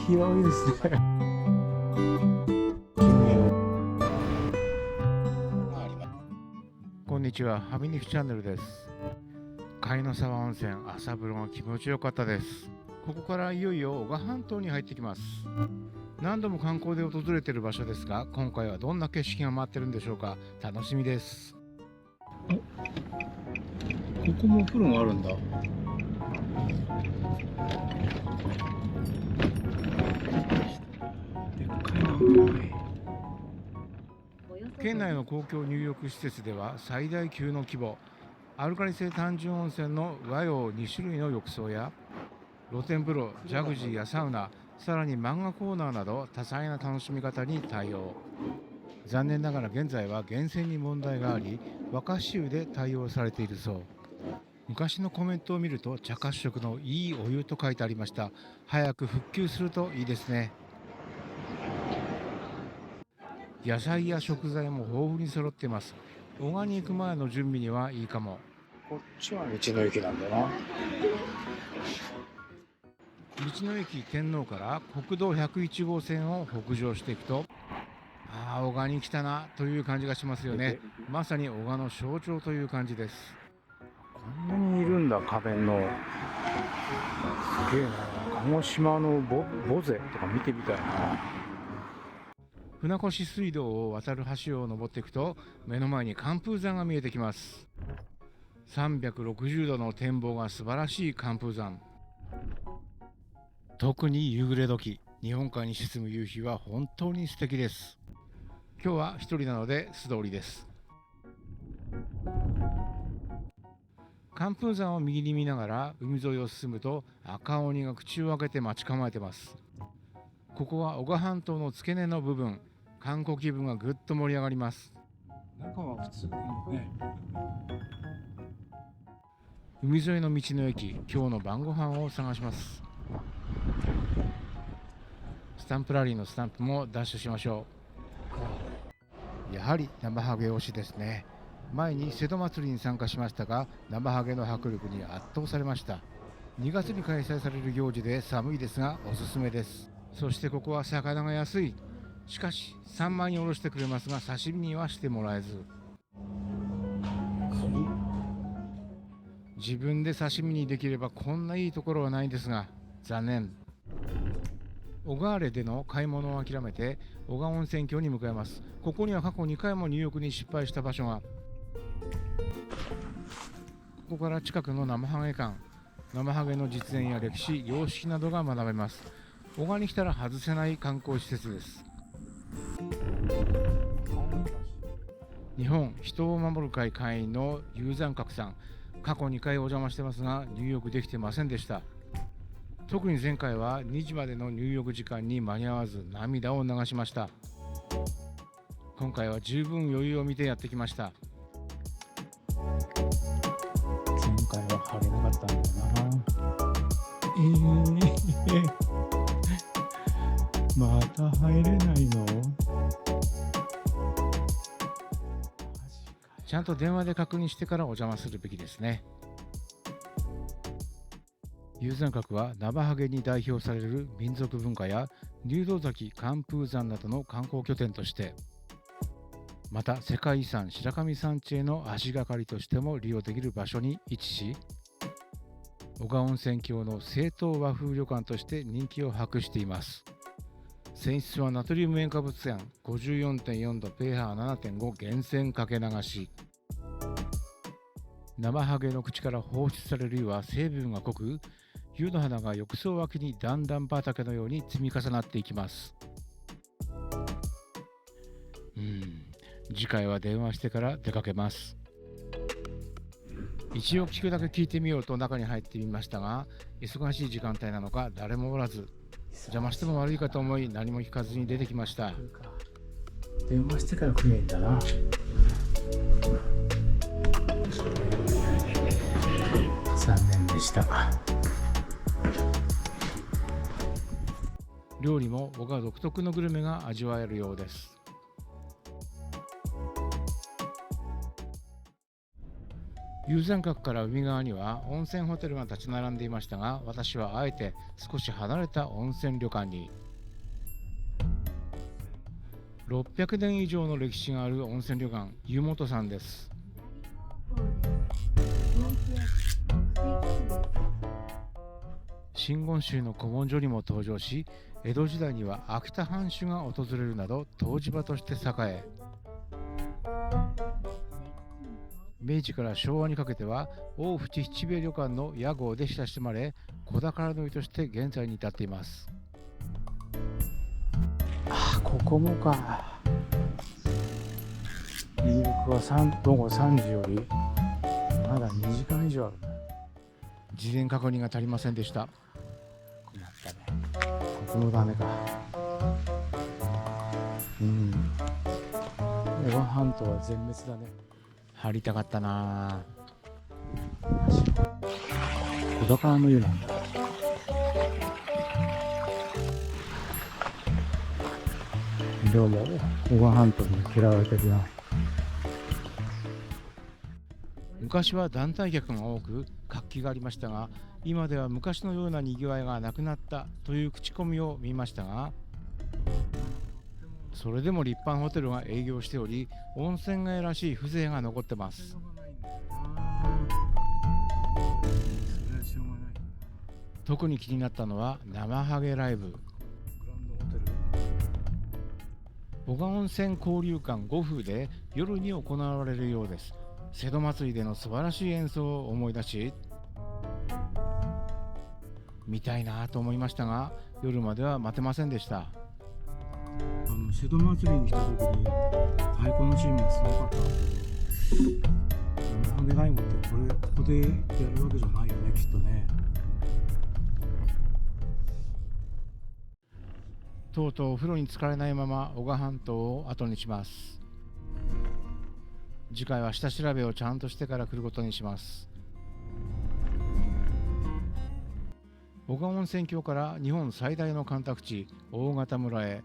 広いですね。こんにちは、ハミニクチャンネルです。貝の沢温泉、朝風呂が気持ちよかったです。ここからいよいよ男鹿半島に入ってきます。何度も観光で訪れている場所ですが、今回はどんな景色が待ってるんでしょうか。楽しみです。ここもお風呂があるんだ。でっかいな。県内の公共入浴施設では最大級の規模、アルカリ性単純温泉の和洋2種類の浴槽や露天風呂、ジャグジーやサウナ、さらに漫画コーナーなど多彩な楽しみ方に対応。残念ながら現在は源泉に問題があり、若潮で対応されているそう。昔のコメントを見ると茶褐色のいいお湯と書いてありました。早く復旧するといいですね。野菜や食材も豊富に揃っています。男鹿に行く前の準備にはいいかも。こっちは道の駅なんだな。道の駅天王から国道101号線を北上していくと、男鹿に来たなという感じがしますよね。まさに男鹿の象徴という感じです。こんなにいるんだ、花弁の。すげえな。鹿児島のボゼとか見てみたいな。船越水道を渡る橋を登っていくと、目の前に寒風山が見えてきます。360度の展望が素晴らしい寒風山。特に夕暮れ時、日本海に沈む夕日は本当に素敵です。今日は一人なので素通りです。寒風山を右に見ながら海沿いを進むと、赤鬼が口を開けて待ち構えてます。ここは男鹿半島の付け根の部分、観光気分がぐっと盛り上がります。中は普通ね。海沿いの道の駅、今日の晩ご飯を探します。スタンプラリーのスタンプもダッシュしましょう。やはり生ハゲ推しですね。前に瀬戸祭りに参加しましたが、生ハゲの迫力に圧倒されました。2月に開催される行事で寒いですがおすすめです。そしてここは魚が安い。しかし3万円おろしてくれますが、刺身にはしてもらえず。自分で刺身にできればこんないいところはないんですが、残念。小川原での買い物を諦めて男鹿温泉郷に向かいます。ここには過去2回も入浴に失敗した場所が。ここから近くの生ハゲ館、生ハゲの実演や歴史、様式などが学べます。男鹿に来たら外せない観光施設です。日本人を守る会会員の雄山閣さん、過去2回お邪魔してますが入浴できてませんでした。特に前回は2時までの入浴時間に間に合わず涙を流しました。今回は十分余裕を見てやってきました。前回は入れなかったんだな。また入れないの？ちゃんと電話で確認してからお邪魔するべきですね。雄山閣はナマハゲに代表される民族文化や入道崎寒風山などの観光拠点として、また世界遺産白神山地への足がかりとしても利用できる場所に位置し、男鹿温泉郷の正統和風旅館として人気を博しています。泉質はナトリウム塩化物泉 54.4 度 pH7.5 源泉かけ流し。生ハゲの口から放出される湯は成分が濃く、湯の花が浴槽脇に段々畑のように積み重なっていきます。次回は電話してから出かけます。一応聞くだけ聞いてみようと中に入ってみましたが、忙しい時間帯なのか誰もおらず、邪魔しても悪いかと思い何も聞かずに出てきました。電話してから来ればいいんだな。残念でした。料理も僕は独特のグルメが味わえるようです。友山閣から海側には温泉ホテルが立ち並んでいましたが、私はあえて少し離れた温泉旅館に。600年以上の歴史がある温泉旅館、湯本さんです。真言宗の古文書にも登場し、江戸時代には秋田藩主が訪れるなど湯治場として栄え、明治から昭和にかけては大淵七兵衛旅館の屋号で親しまれ、子宝の湯として現在に至っています。ここもか。入浴は午後3時よりまだ2時間以上ある。事前確認が足りませんでした。困ったね。ここもダメか。男鹿半島は全滅だね。入りたかったな。小宝の湯なんだ。どうも男鹿半島に嫌われてるな。昔は団体客が多く活気がありましたが、今では昔のようなにぎわいがなくなったという口コミを見ましたが、それでも立派なホテルが営業しており、温泉街らしい風情が残ってます。特に気になったのは生ハゲライブ。男鹿温泉交流館5風で夜に行われるようです。瀬戸祭りでの素晴らしい演奏を思い出し、見たいなと思いましたが、夜までは待てませんでした。瀬戸祭りに来た時に太鼓のチームがすごかったんですけど、生ハゲライブってここでやるわけじゃないよね、きっとね。とうとうお風呂に浸かれないまま男鹿半島を後にします。次回は下調べをちゃんとしてから来ることにします。男鹿温泉郷から日本最大の干拓地大潟村へ、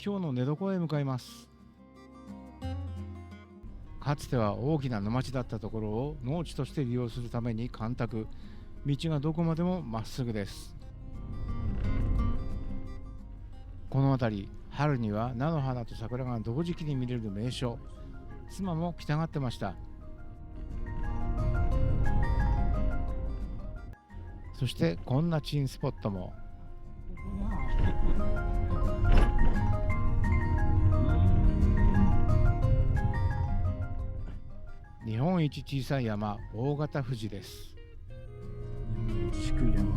今日の寝床へ向かいます。かつては大きな沼地だったところを農地として利用するために干拓、道がどこまでもまっすぐです。この辺り、春には菜の花と桜が同時期に見れる名所。妻も来たがってました。そしてこんな珍スポットも。日本一小さい山、大型富士です。日本一低い山。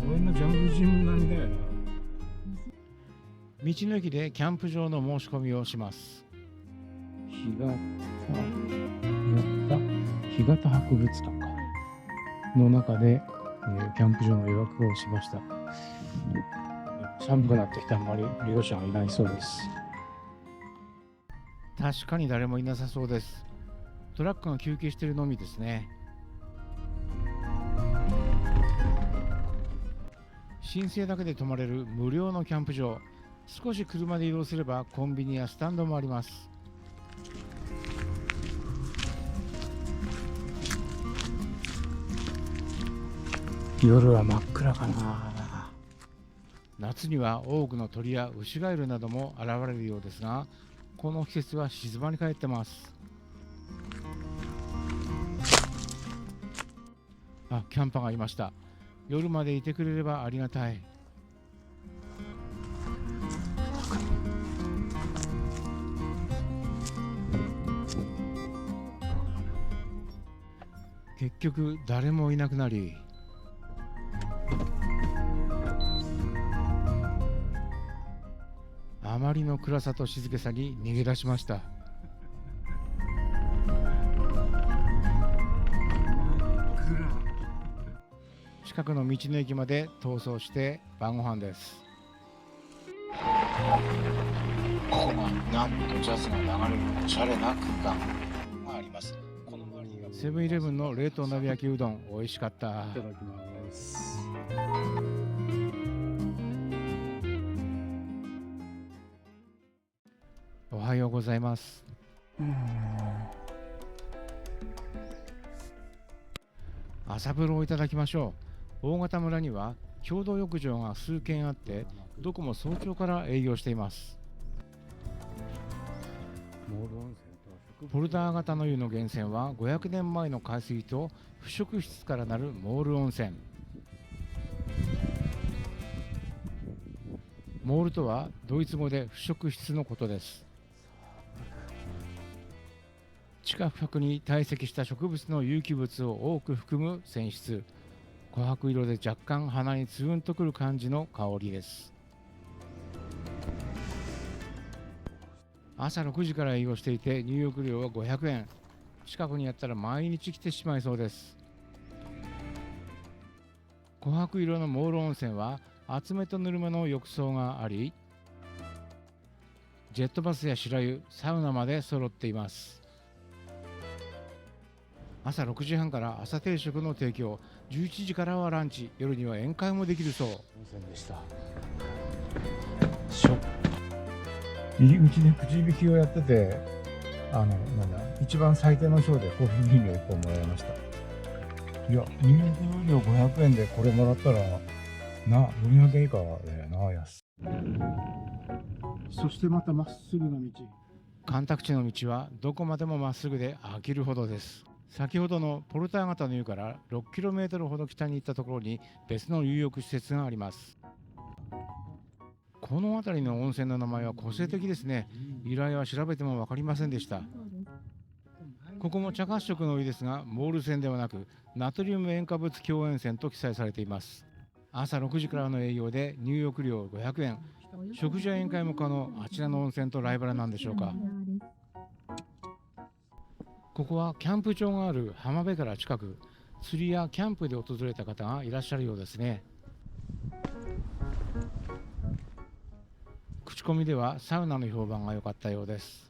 こんなジャングルジムなんだよな。道の駅でキャンプ場の申し込みをします。干潟博物館の中で、キャンプ場の予約をしました。寒くなってきてあんまり利用者がいないそうです。確かに誰もいなさそうです。トラックが休憩しているのみですね。申請だけで泊まれる無料のキャンプ場。少し車で移動すればコンビニやスタンドもあります。夜は真っ暗かな。夏には多くの鳥やウシガエルなども現れるようですが、この季節は静まり返ってます。キャンパーがいました。夜までいてくれればありがたい。結局誰もいなくなり、あまりの暗さと静けさに逃げ出しました。近くの道の駅まで逃走して晩ご飯です。ここがなんとジャズが流れるおしゃれな空間があります。セブンイレブンの冷凍鍋焼きうどん、美味しかった。いただきます。おはようございます。朝風呂をいただきましょう。大型村には共同浴場が数軒あって、どこも早朝から営業しています。ポルダー型の湯の源泉は500年前の海水と腐食質からなるモール温泉。モールとはドイツ語で腐食質のことです。地下深くに堆積した植物の有機物を多く含む泉質。琥珀色で若干鼻にツーンとくる感じの香りです。朝6時から営業していて、入浴料は500円。近くにあったら毎日来てしまいそうです。琥珀色のモール温泉は厚めとぬるめの浴槽があり、ジェットバスや白湯、サウナまで揃っています。朝6時半から朝定食の提供、11時からはランチ、夜には宴会もできるそう。温泉でした。入り口でくじ引きをやってて、一番最低の賞でコーヒー牛乳1本もらいました。いや、入浴料500円でこれもらったら、400円以下だよな、安。そしてまたまっすぐの道。干拓地の道はどこまでもまっすぐで飽きるほどです。先ほどのポルター型の湯から 6km ほど北に行ったところに別の入浴施設があります。この辺りの温泉の名前は個性的ですね。由来は調べても分かりませんでした。ここも茶褐色の湯ですが、モール泉ではなくナトリウム塩化物強塩泉と記載されています。朝6時からの営業で入浴料500円、食事や宴会も可能。あちらの温泉とライバルなんでしょうか。ここはキャンプ場がある浜辺から近く、釣りやキャンプで訪れた方がいらっしゃるようですね。口コミではサウナの評判が良かったようです。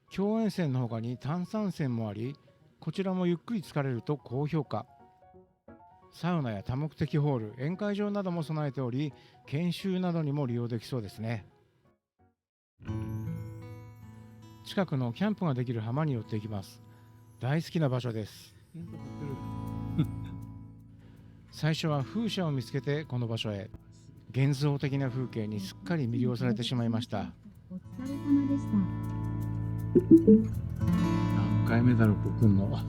強塩泉の他に炭酸泉もあり、こちらもゆっくり浸かれると高評価。サウナや多目的ホール、宴会場なども備えており、研修などにも利用できそうですね。近くのキャンプができる浜に寄っていきます。大好きな場所です。最初は風車を見つけてこの場所へ。幻想的な風景にすっかり魅了されてしまいました。お疲れ様でした。何回目だろう、ここ来んの。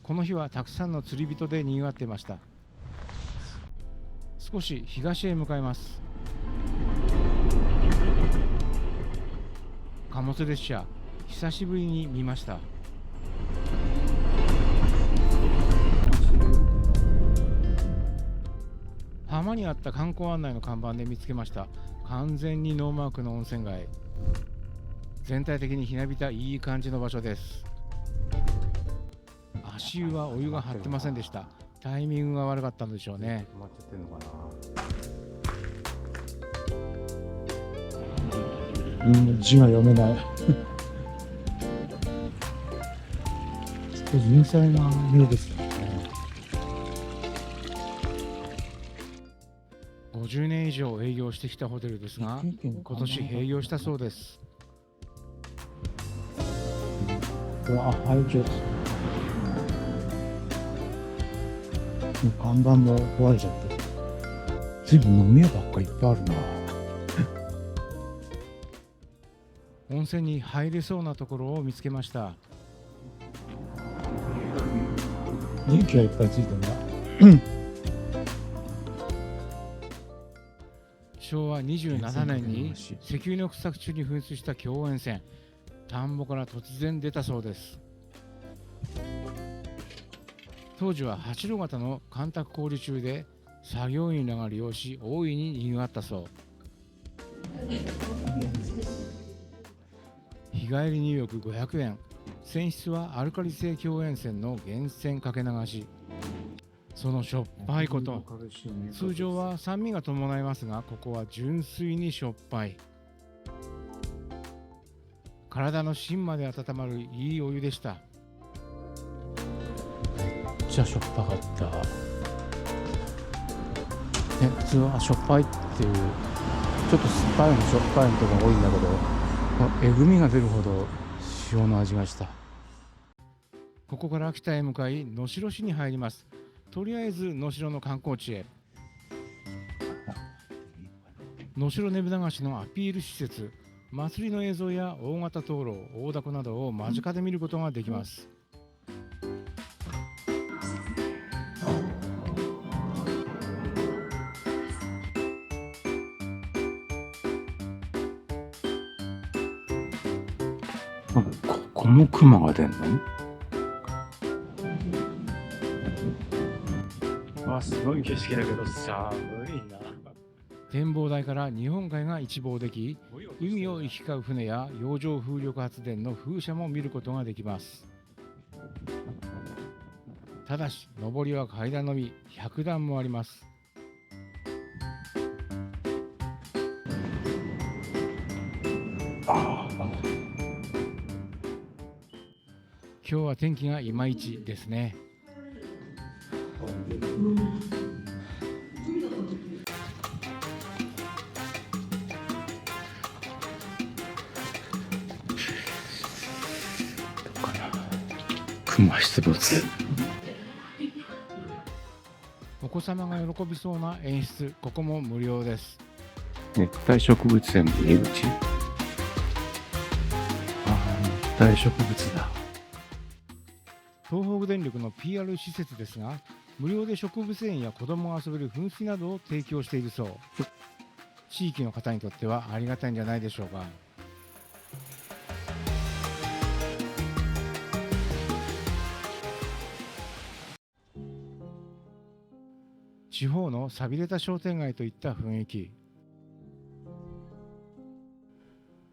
この日はたくさんの釣り人で賑わっていました。少し東へ向かいます。貨物列車、久しぶりに見ました。浜にあった観光案内の看板で見つけました。完全にノーマークの温泉街。全体的にひなびたいい感じの場所です。足湯はお湯が張ってませんでした。タイミングが悪かったんでしょうね。止まっちゃってるのかな。字が読めない。少し人災な家ですよね。50年以上営業してきたホテルですが、今年閉業したそうです。廃墟。看板も壊れちゃって、随分飲み屋ばっかいっぱいあるな。温泉に入れそうなところを見つけました。電気がいっぱいついてるんだ。昭和27年に石油の掘削中に噴出した強塩泉、田んぼから突然出たそうです。当時は8路型の干拓工事中で、作業員らが利用し大いに賑わったそう。日帰り入浴500円、泉質はアルカリ性強塩泉の源泉かけ流し。そのしょっぱいこと、通常は酸味が伴いますが、ここは純粋にしょっぱい。体の芯まで温まるいいお湯でした。めっちゃしょっぱかった。普通はしょっぱいっていう、ちょっと酸っぱいのしょっぱいのとか多いんだけど、えぐみが出るほど塩の味がした。ここから北へ向かい能代市に入ります。とりあえず能代の観光地へ。能代ねぶ流しのアピール施設、祭りの映像や大型灯籠、大凧などを間近で見ることができます。ここも熊が出んの？すごい景色だけど寒いな。展望台から日本海が一望でき、海を行き交う船や洋上風力発電の風車も見ることができます。ただし上りは階段のみ、100段もあります。今日は天気がいまいちですね。熊出没。お子様が喜びそうな演出、ここも無料です。熱帯植物園の入り口。熱帯植物だ。東北電力の PR 施設ですが、無料で植物園や子供が遊べる噴水などを提供しているそう。地域の方にとってはありがたいんじゃないでしょうか。地方の寂れた商店街といった雰囲気。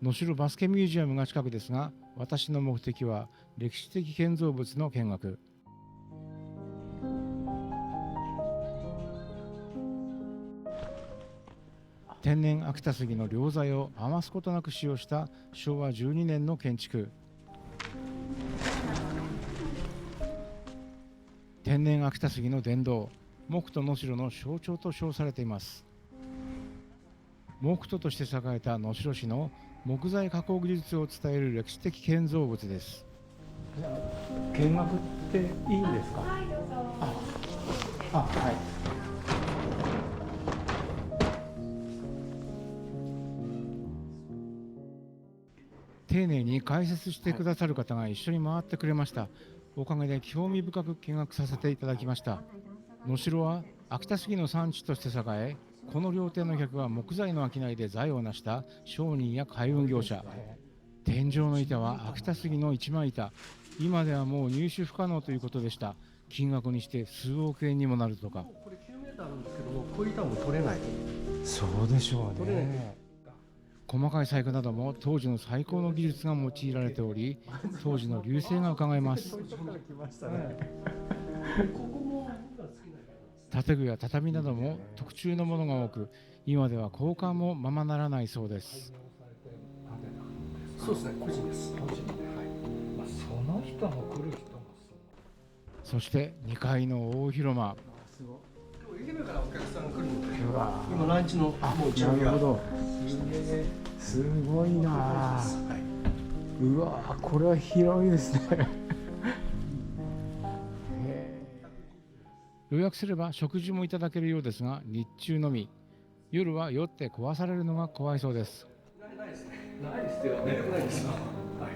能代バスケミュージアムが近くですが、私の目的は歴史的建造物の見学。天然秋田杉の良材を余すことなく使用した昭和12年の建築。天然秋田杉の殿堂、木都能代の象徴と称されています。木都として栄えた能代市の木材加工技術を伝える歴史的建造物です。見学っていいんですか？はい、どうぞ。はい。丁寧に解説してくださる方が一緒に回ってくれました。おかげで興味深く見学させていただきました。能代は秋田杉の産地として栄え、この料亭の客は木材の商いで財を成した商人や海運業者。天井の板は秋田杉の一枚板。今ではもう入手不可能ということでした。金額にして数億円にもなるとか。これ9メーターあるんですけども、こういう板も取れない。そうでしょう取れない。ね。細かい細工なども当時の最高の技術が用いられており、当時の隆盛が伺えます。建具や畳なども特注のものが多く、今では交換もままならないそうです。そうですね、個人です。個人で、はい。その人も来る人もそして2階の大広間。今日愛媛からお客さんが来るので、うわ今ランチのもう準備が。なるほど。すごいな。はい。うわこれは広いですね。予約すれば食事もいただけるようですが、日中のみ。夜は酔って壊されるのが怖いそうです。ないですね。ないですよ。寝れないですよ。はい。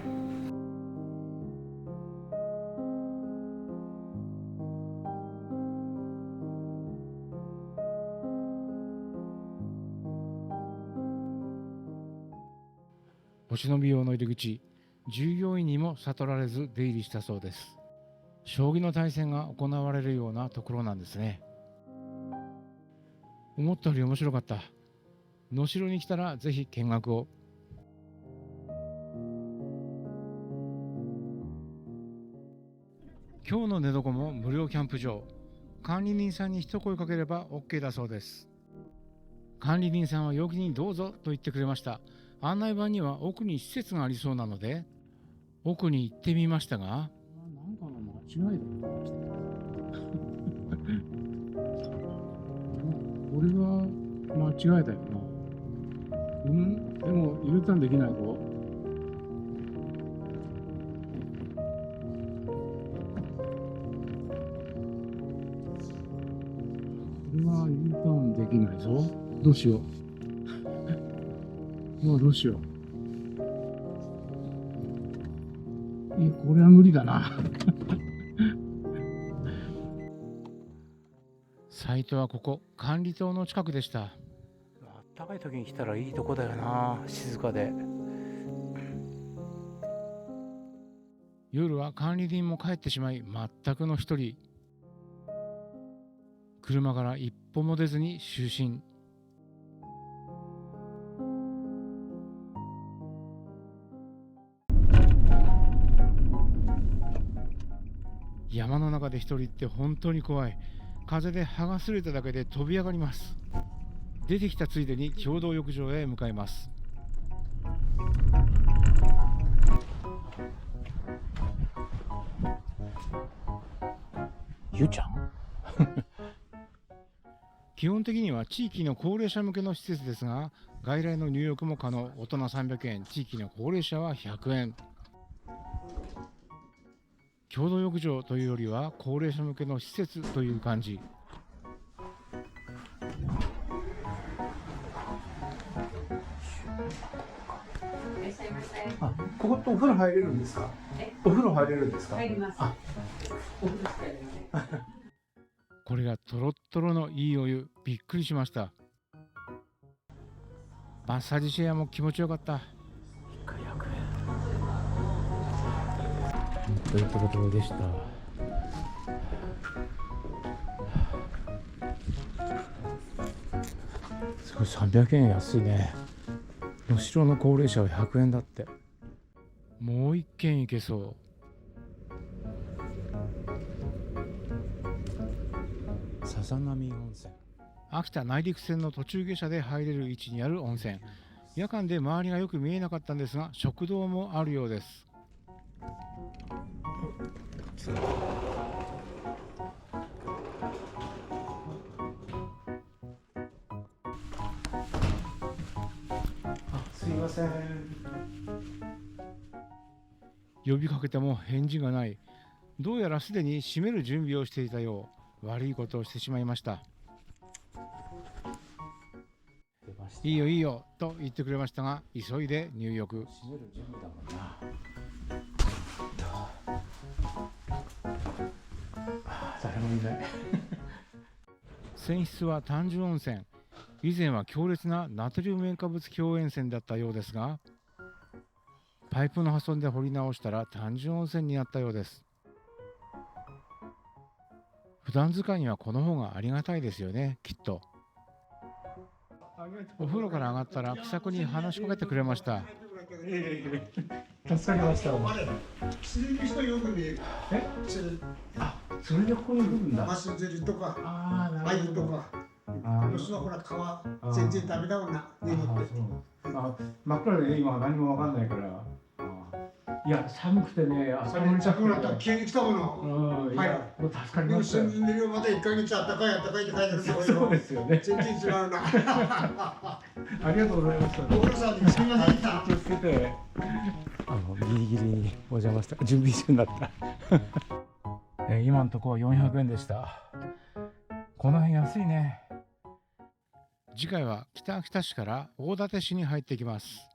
お忍び用の入り口、従業員にも悟られず出入りしたそうです。将棋の対戦が行われるようなところなんですね。思ったより面白かった。能代に来たらぜひ見学を。今日の寝床も無料キャンプ場。管理人さんに一声かければ OK だそうです。管理人さんは陽気にどうぞと言ってくれました。案内板には奥に施設がありそうなので奥に行ってみましたが、なんかの間違いだった。これは間違いだよな。でも U ターンできないぞ。これは U ターンできないぞ。どうしよう。もうどうしよう。これは無理だな。サイトはここ管理棟の近くでした。あったかい時に来たらいいとこだよな、静かで。夜は管理人も帰ってしまい全くの一人。車から一歩も出ずに就寝。山の中で一人って本当に怖い。風で葉が擦れただけで飛び上がります。出てきたついでに共同浴場へ向かいます。ゆうちゃん基本的には地域の高齢者向けの施設ですが、外来の入浴も可能。大人300円、地域の高齢者は100円。共同浴場というよりは高齢者向けの施設という感じ。あ、ここってお風呂入れるんですか？お風呂入れるんですか？入ります。あ、お風呂しか入りません。これがトロットロのいいお湯、びっくりしました。マッサージチェアも気持ちよかった。1回100円。というところでした。すごい、300円安いね。後ろの高齢者は100円だって。もう一軒行けそう。笹波温泉。秋田内陸線の途中下車で入れる位置にある温泉。夜間で周りがよく見えなかったんですが、食堂もあるようです。すいません。呼びかけても返事がない。どうやらすでに閉める準備をしていたよう。悪いことをしてしまいました。いいよいいよと言ってくれましたが、急いで入浴。閉める準備だもんな。誰もいない。泉質は単純温泉。以前は強烈なナトリウム塩化物強塩泉だったようですが、パイプの破損で掘り直したら単純温泉になったようです。普段使いにはこの方がありがたいですよね、きっと。お風呂から上がったら気さくに話しかけてくれました。助かりました。釣りの人よく見える。釣り。それでここに来るんだ。マス釣りとか、ああ、なアるほど。ユとか。あ吉野ほら川全然ダメだもんな。あ、寝に行って。真っ暗でね、今は何もわかんないから。いや、寒くてね、朝も寒くなったら急に来たもの。いや、もう助かりでもましたよ。住んでるよまた1ヶ月あったかいあったかいって書いてあるけど、そうですよね。全然違うな。ありがとうございました。お風呂さんにすみませんでした。気をつけて。ギリギリにお邪魔した。準備中になった。今のところ400円でした。この辺安いね。次回は北秋田市から大館市に入ってきます。